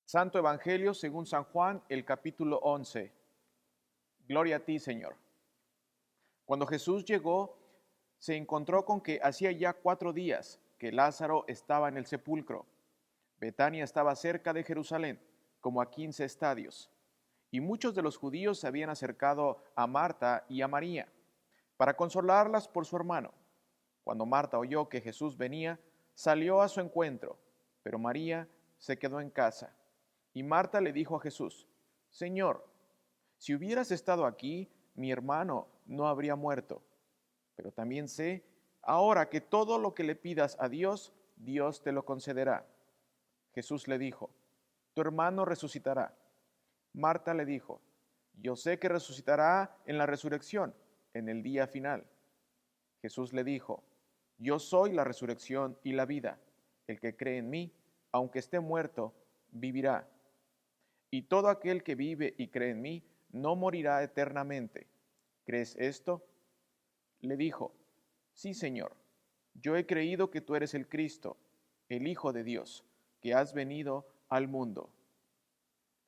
Santo Evangelio según San Juan, el capítulo 11. Gloria a ti, Señor. Cuando Jesús llegó, se encontró con que hacía ya 4 días que Lázaro estaba en el sepulcro. Betania estaba cerca de Jerusalén, como a 15 estadios, y muchos de los judíos se habían acercado a Marta y a María para consolarlas por su hermano. Cuando Marta oyó que Jesús venía, salió a su encuentro, pero María se quedó en casa. Y Marta le dijo a Jesús: Señor, si hubieras estado aquí, mi hermano no habría muerto. Pero también sé ahora que todo lo que le pidas a Dios, Dios te lo concederá. Jesús le dijo: Tu hermano resucitará. Marta le dijo: Yo sé que resucitará en la resurrección, en el día final. Jesús le dijo: Yo soy la resurrección y la vida. El que cree en mí, aunque esté muerto, vivirá. Y todo aquel que vive y cree en mí, no morirá eternamente. ¿Crees esto? Le dijo: Sí, Señor. Yo he creído que tú eres el Cristo, el Hijo de Dios, que has venido al mundo.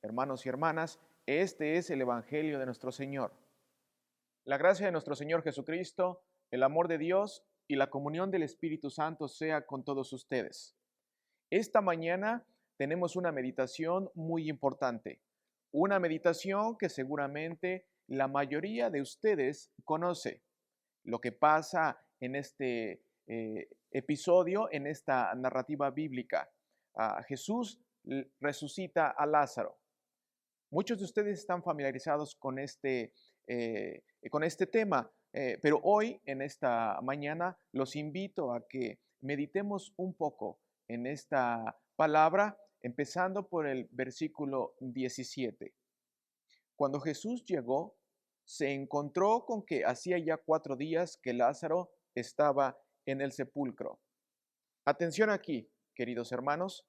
Hermanos y hermanas, este es el Evangelio de nuestro Señor. La gracia de nuestro Señor Jesucristo, el amor de Dios y la comunión del Espíritu Santo sea con todos ustedes. Esta mañana tenemos una meditación muy importante, una meditación que seguramente la mayoría de ustedes conoce. Lo que pasa en este episodio, en esta narrativa bíblica. Jesús resucita a Lázaro. Muchos de ustedes están familiarizados con este tema, pero hoy, en esta mañana, los invito a que meditemos un poco en esta palabra, empezando por el versículo 17. Cuando Jesús llegó, se encontró con que hacía ya 4 días que Lázaro estaba en el sepulcro. Atención aquí, queridos hermanos.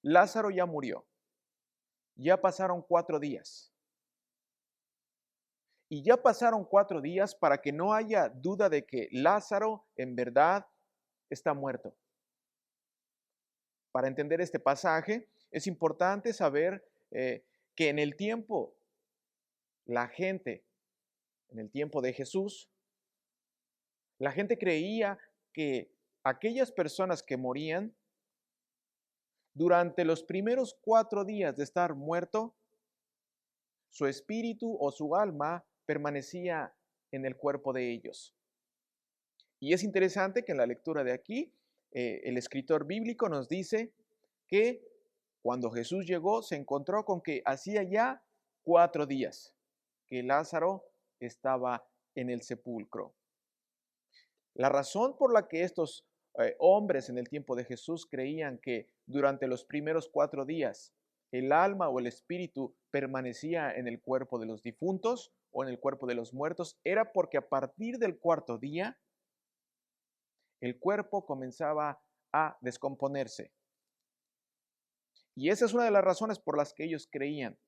Lázaro ya murió. Ya pasaron 4 días. Y ya pasaron 4 días para que no haya duda de que Lázaro en verdad está muerto. Para entender este pasaje es importante saber que en el tiempo, la gente, en el tiempo de Jesús, la gente creía que aquellas personas que morían durante los primeros 4 días de estar muerto, su espíritu o su alma permanecía en el cuerpo de ellos. Y es interesante que en la lectura de aquí, el escritor bíblico nos dice que cuando Jesús llegó se encontró con que hacía ya 4 días que Lázaro estaba en el sepulcro. La razón por la que estos hombres en el tiempo de Jesús creían que durante los primeros 4 días el alma o el espíritu permanecía en el cuerpo de los difuntos o en el cuerpo de los muertos era porque a partir del 4.º día el cuerpo comenzaba a descomponerse. Y esa es una de las razones por las que ellos creían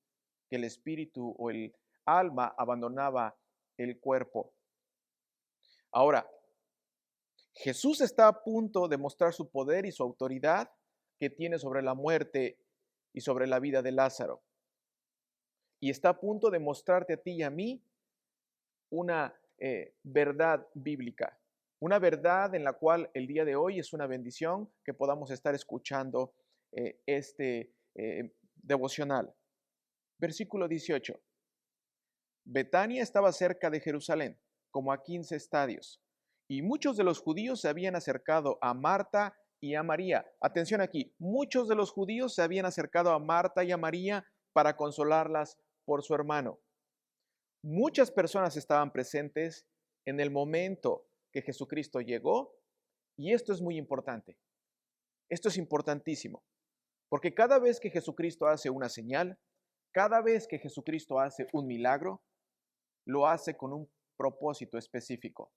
que el espíritu o el alma abandonaba el cuerpo. Ahora, Jesús está a punto de mostrar su poder y su autoridad que tiene sobre la muerte y sobre la vida de Lázaro. Y está a punto de mostrarte a ti y a mí una verdad bíblica, una verdad en la cual el día de hoy es una bendición que podamos estar escuchando este devocional. Versículo 18. Betania estaba cerca de Jerusalén, como a 15 estadios, y muchos de los judíos se habían acercado a Marta y a María. Atención aquí, muchos de los judíos se habían acercado a Marta y a María para consolarlas por su hermano. Muchas personas estaban presentes en el momento que Jesucristo llegó, y esto es muy importante. Esto es importantísimo, porque cada vez que Jesucristo hace una señal, cada vez que Jesucristo hace un milagro, lo hace con un propósito específico.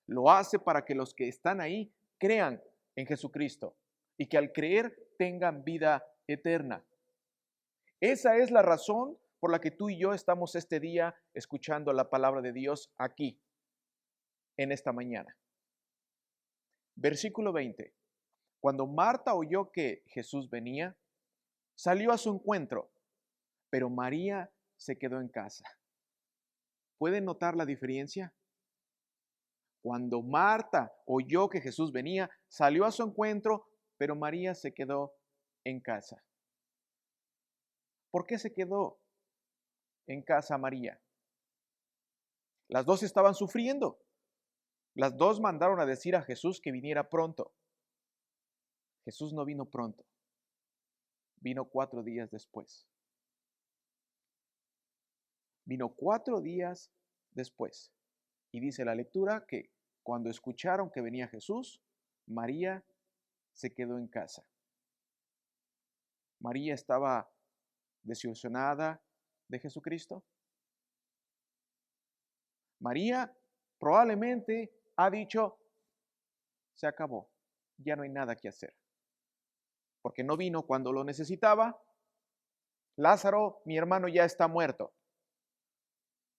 Lo hace para que los que están ahí crean en Jesucristo y que al creer tengan vida eterna. Esa es la razón por la que tú y yo estamos este día escuchando la palabra de Dios aquí, en esta mañana. Versículo 20. Cuando Marta oyó que Jesús venía, salió a su encuentro, pero María se quedó en casa. ¿Pueden notar la diferencia? Cuando Marta oyó que Jesús venía, salió a su encuentro, pero María se quedó en casa. ¿Por qué se quedó en casa María? Las dos estaban sufriendo. Las dos mandaron a decir a Jesús que viniera pronto. Jesús no vino pronto. Vino 4 días después. Vino 4 días después. Y dice la lectura que cuando escucharon que venía Jesús, María se quedó en casa. María estaba desilusionada de Jesucristo. María probablemente ha dicho, se acabó, ya no hay nada que hacer. Porque no vino cuando lo necesitaba. Lázaro, mi hermano, ya está muerto.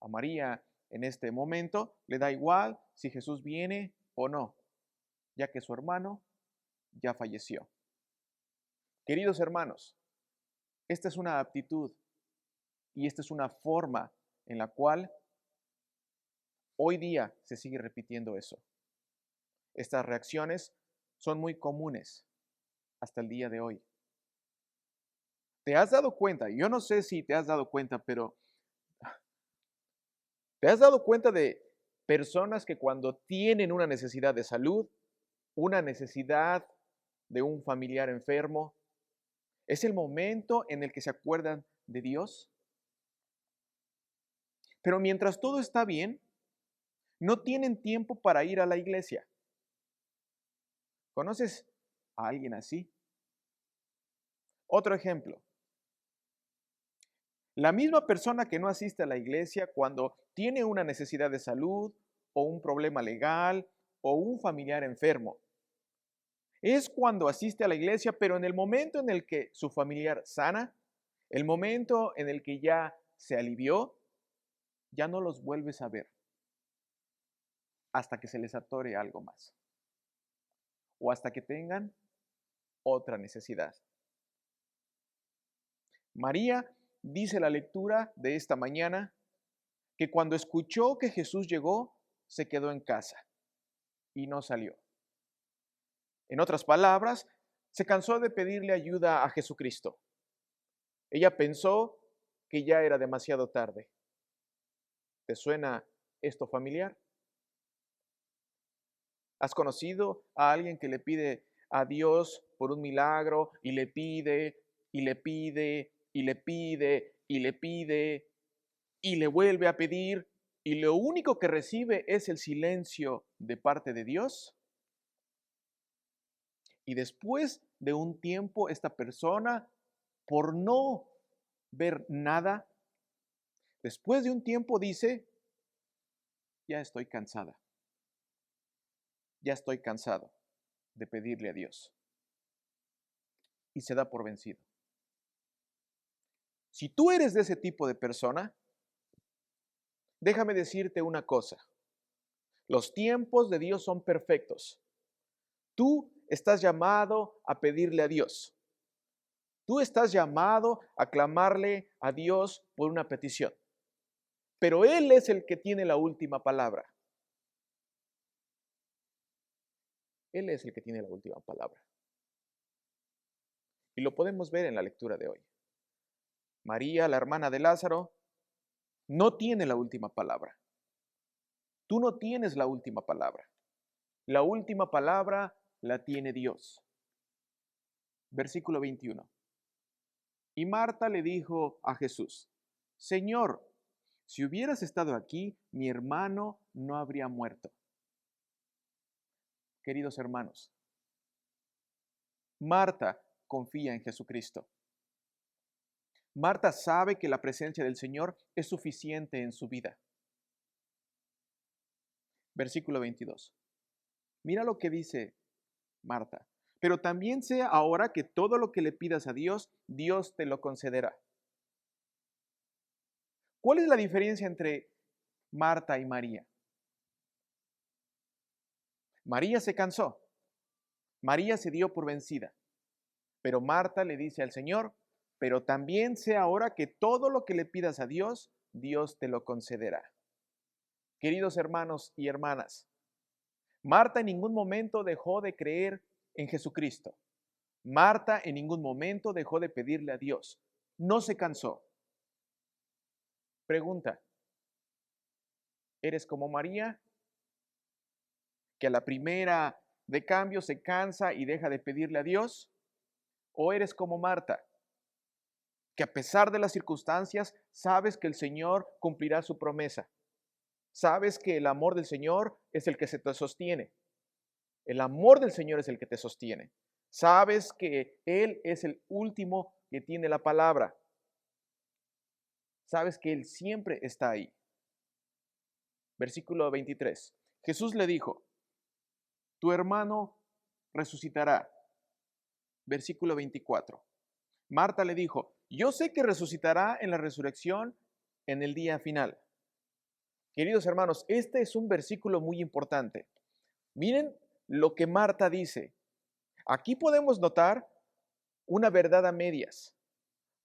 A María en este momento le da igual si Jesús viene o no, ya que su hermano ya falleció. Queridos hermanos, esta es una aptitud y esta es una forma en la cual hoy día se sigue repitiendo eso. Estas reacciones son muy comunes hasta el día de hoy. ¿Te has dado cuenta? Yo no sé si te has dado cuenta, pero ¿te has dado cuenta de personas que cuando tienen una necesidad de salud, una necesidad de un familiar enfermo, es el momento en el que se acuerdan de Dios? Pero mientras todo está bien, no tienen tiempo para ir a la iglesia. ¿Conoces a alguien así? Otro ejemplo. La misma persona que no asiste a la iglesia cuando tiene una necesidad de salud o un problema legal o un familiar enfermo. Es cuando asiste a la iglesia, pero en el momento en el que su familiar sana, el momento en el que ya se alivió, ya no los vuelves a ver hasta que se les atore algo más o hasta que tengan otra necesidad. María, dice la lectura de esta mañana, que cuando escuchó que Jesús llegó, se quedó en casa y no salió. En otras palabras, se cansó de pedirle ayuda a Jesucristo. Ella pensó que ya era demasiado tarde. ¿Te suena esto familiar? ¿Has conocido a alguien que le pide a Dios por un milagro y le pide y le pide y le pide y le pide y le vuelve a pedir y lo único que recibe es el silencio de parte de Dios? Y después de un tiempo, esta persona, por no ver nada, después de un tiempo dice, ya estoy cansada, ya estoy cansado de pedirle a Dios. Y se da por vencido. Si tú eres de ese tipo de persona, déjame decirte una cosa. Los tiempos de Dios son perfectos. Tú estás llamado a pedirle a Dios. Tú estás llamado a clamarle a Dios por una petición. Pero Él es el que tiene la última palabra. Él es el que tiene la última palabra. Y lo podemos ver en la lectura de hoy. María, la hermana de Lázaro, no tiene la última palabra. Tú no tienes la última palabra. La última palabra la tiene Dios. Versículo 21. Y Marta le dijo a Jesús, Señor, si hubieras estado aquí, mi hermano no habría muerto. Queridos hermanos, Marta confía en Jesucristo. Marta sabe que la presencia del Señor es suficiente en su vida. Versículo 22. Mira lo que dice Marta. Pero también sé ahora que todo lo que le pidas a Dios, Dios te lo concederá. ¿Cuál es la diferencia entre Marta y María? María se cansó. María se dio por vencida. Pero Marta le dice al Señor, pero también sé ahora que todo lo que le pidas a Dios, Dios te lo concederá. Queridos hermanos y hermanas, Marta en ningún momento dejó de creer en Jesucristo. Marta en ningún momento dejó de pedirle a Dios. No se cansó. Pregunta, ¿eres como María, que a la primera de cambio se cansa y deja de pedirle a Dios? ¿O eres como Marta, que a pesar de las circunstancias sabes que el Señor cumplirá su promesa? Sabes que el amor del Señor es el que se te sostiene. El amor del Señor es el que te sostiene. Sabes que Él es el último que tiene la palabra. Sabes que Él siempre está ahí. Versículo 23. Jesús le dijo, tu hermano resucitará. Versículo 24. Marta le dijo, yo sé que resucitará en la resurrección en el día final. Queridos hermanos, este es un versículo muy importante. Miren lo que Marta dice. Aquí podemos notar una verdad a medias.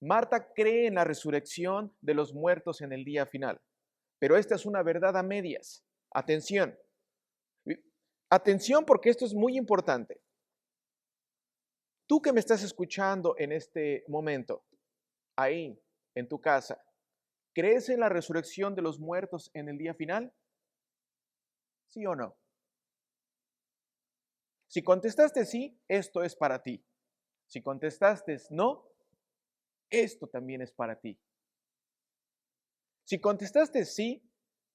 Marta cree en la resurrección de los muertos en el día final, pero esta es una verdad a medias. Atención. Atención porque esto es muy importante. Tú que me estás escuchando en este momento, ahí, en tu casa, ¿crees en la resurrección de los muertos en el día final? ¿Sí o no? Si contestaste sí, esto es para ti. Si contestaste no, esto también es para ti. Si contestaste sí,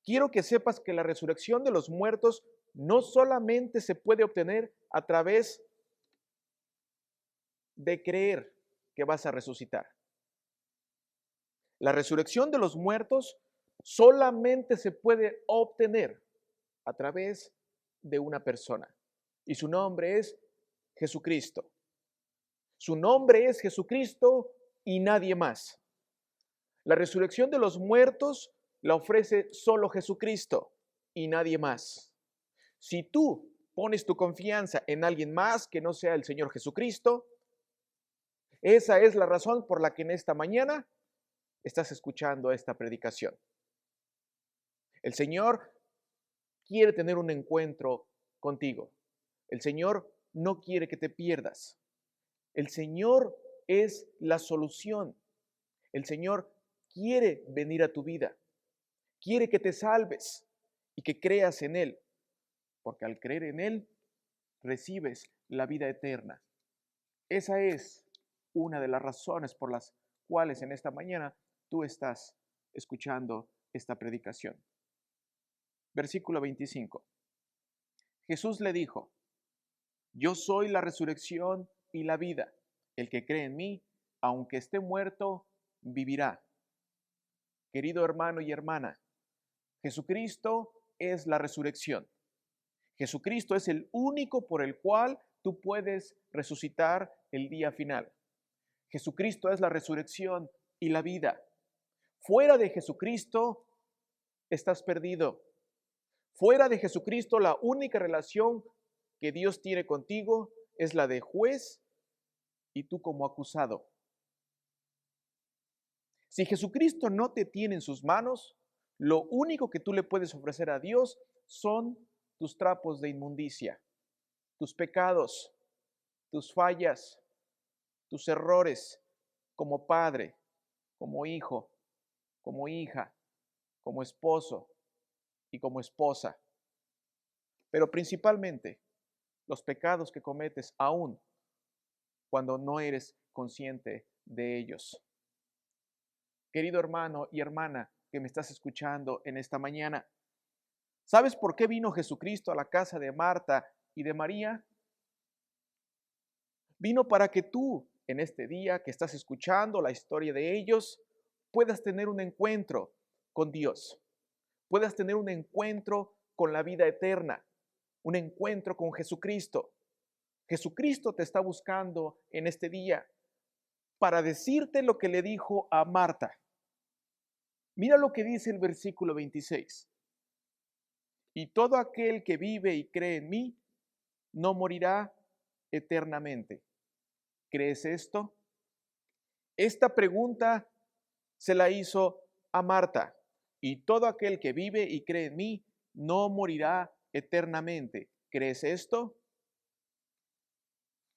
quiero que sepas que la resurrección de los muertos no solamente se puede obtener a través de creer que vas a resucitar. La resurrección de los muertos solamente se puede obtener a través de una persona. Y su nombre es Jesucristo. Su nombre es Jesucristo y nadie más. La resurrección de los muertos la ofrece solo Jesucristo y nadie más. Si tú pones tu confianza en alguien más que no sea el Señor Jesucristo, esa es la razón por la que en esta mañana estás escuchando esta predicación. El Señor quiere tener un encuentro contigo. El Señor no quiere que te pierdas. El Señor es la solución. El Señor quiere venir a tu vida. Quiere que te salves y que creas en Él. Porque al creer en Él, recibes la vida eterna. Esa es una de las razones por las cuales en esta mañana tú estás escuchando esta predicación. Versículo 25. Jesús le dijo, yo soy la resurrección y la vida. El que cree en mí, aunque esté muerto, vivirá. Querido hermano y hermana, Jesucristo es la resurrección. Jesucristo es el único por el cual tú puedes resucitar el día final. Jesucristo es la resurrección y la vida. Fuera de Jesucristo estás perdido. Fuera de Jesucristo la única relación que Dios tiene contigo es la de juez y tú como acusado. Si Jesucristo no te tiene en sus manos, lo único que tú le puedes ofrecer a Dios son tus trapos de inmundicia, tus pecados, tus fallas, tus errores como padre, como hijo, como hija, como esposo y como esposa. Pero principalmente los pecados que cometes aún cuando no eres consciente de ellos. Querido hermano y hermana que me estás escuchando en esta mañana, ¿sabes por qué vino Jesucristo a la casa de Marta y de María? Vino para que tú, en este día que estás escuchando la historia de ellos, puedas tener un encuentro con Dios, puedas tener un encuentro con la vida eterna, un encuentro con Jesucristo. Jesucristo te está buscando en este día para decirte lo que le dijo a Marta. Mira lo que dice el versículo 26. Y todo aquel que vive y cree en mí, no morirá eternamente. ¿Crees esto? Esta pregunta se la hizo a Marta. Y todo aquel que vive y cree en mí no morirá eternamente. ¿Crees esto?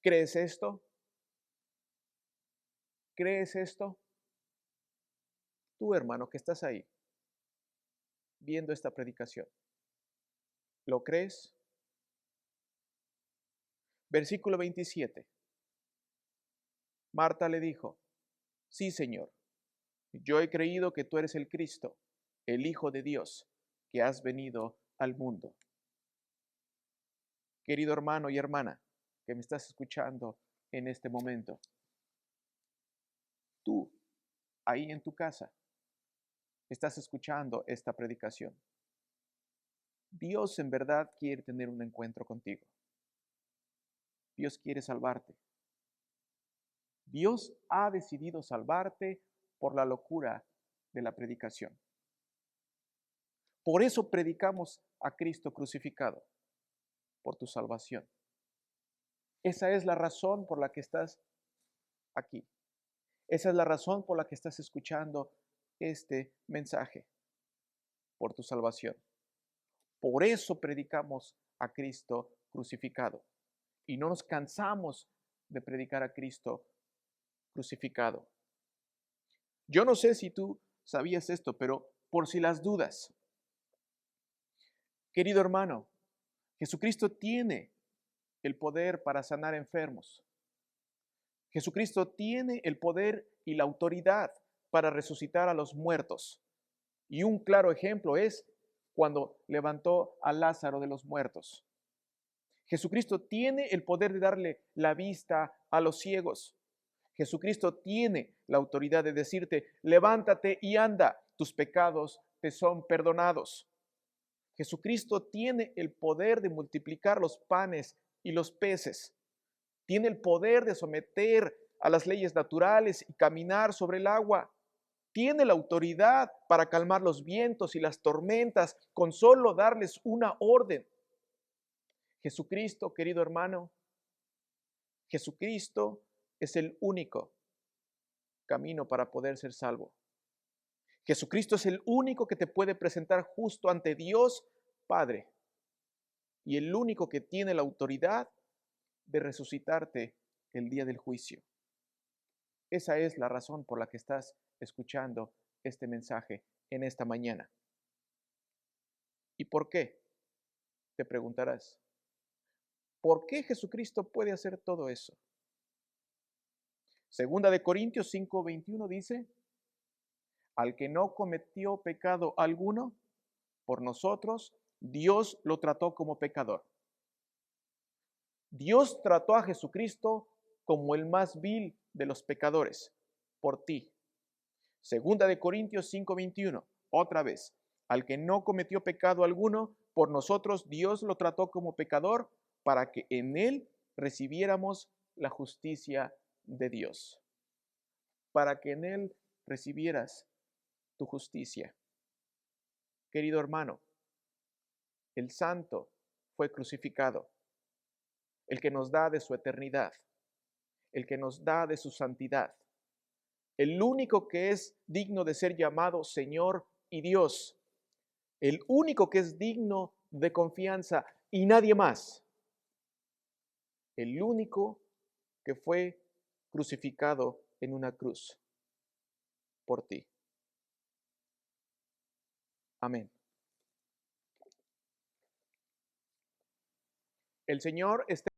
¿Crees esto? ¿Crees esto? Tú, hermano, que estás ahí viendo esta predicación, ¿lo crees? Versículo 27. Marta le dijo, sí, Señor, yo he creído que tú eres el Cristo, el Hijo de Dios, que has venido al mundo. Querido hermano y hermana que me estás escuchando en este momento, tú, ahí en tu casa, estás escuchando esta predicación. Dios en verdad quiere tener un encuentro contigo. Dios quiere salvarte. Dios ha decidido salvarte por la locura de la predicación. Por eso predicamos a Cristo crucificado, por tu salvación. Esa es la razón por la que estás aquí. Esa es la razón por la que estás escuchando este mensaje, por tu salvación. Por eso predicamos a Cristo crucificado. Y no nos cansamos de predicar a Cristo crucificado. Yo no sé si tú sabías esto, pero por si las dudas, querido hermano, Jesucristo tiene el poder para sanar enfermos. Jesucristo tiene el poder y la autoridad para resucitar a los muertos. Y un claro ejemplo es cuando levantó a Lázaro de los muertos. Jesucristo tiene el poder de darle la vista a los ciegos. Jesucristo tiene la autoridad de decirte, levántate y anda, tus pecados te son perdonados. Jesucristo tiene el poder de multiplicar los panes y los peces. Tiene el poder de someter a las leyes naturales y caminar sobre el agua. Tiene la autoridad para calmar los vientos y las tormentas con solo darles una orden. Jesucristo, querido hermano, Jesucristo es el único camino para poder ser salvo. Jesucristo es el único que te puede presentar justo ante Dios Padre y el único que tiene la autoridad de resucitarte el día del juicio. Esa es la razón por la que estás escuchando este mensaje en esta mañana. ¿Y por qué? Te preguntarás. ¿Por qué Jesucristo puede hacer todo eso? Segunda de Corintios 5:21 dice, al que no cometió pecado alguno, por nosotros, Dios lo trató como pecador. Dios trató a Jesucristo como el más vil de los pecadores, por ti. Segunda de Corintios 5:21, otra vez, al que no cometió pecado alguno, por nosotros Dios lo trató como pecador para que en él recibiéramos la justicia de Dios. Para que en él recibieras tu justicia. Querido hermano, el santo fue crucificado, el que nos da de su eternidad, el que nos da de su santidad, el único que es digno de ser llamado Señor y Dios, el único que es digno de confianza y nadie más, el único que fue crucificado en una cruz por ti. Amén. El Señor esté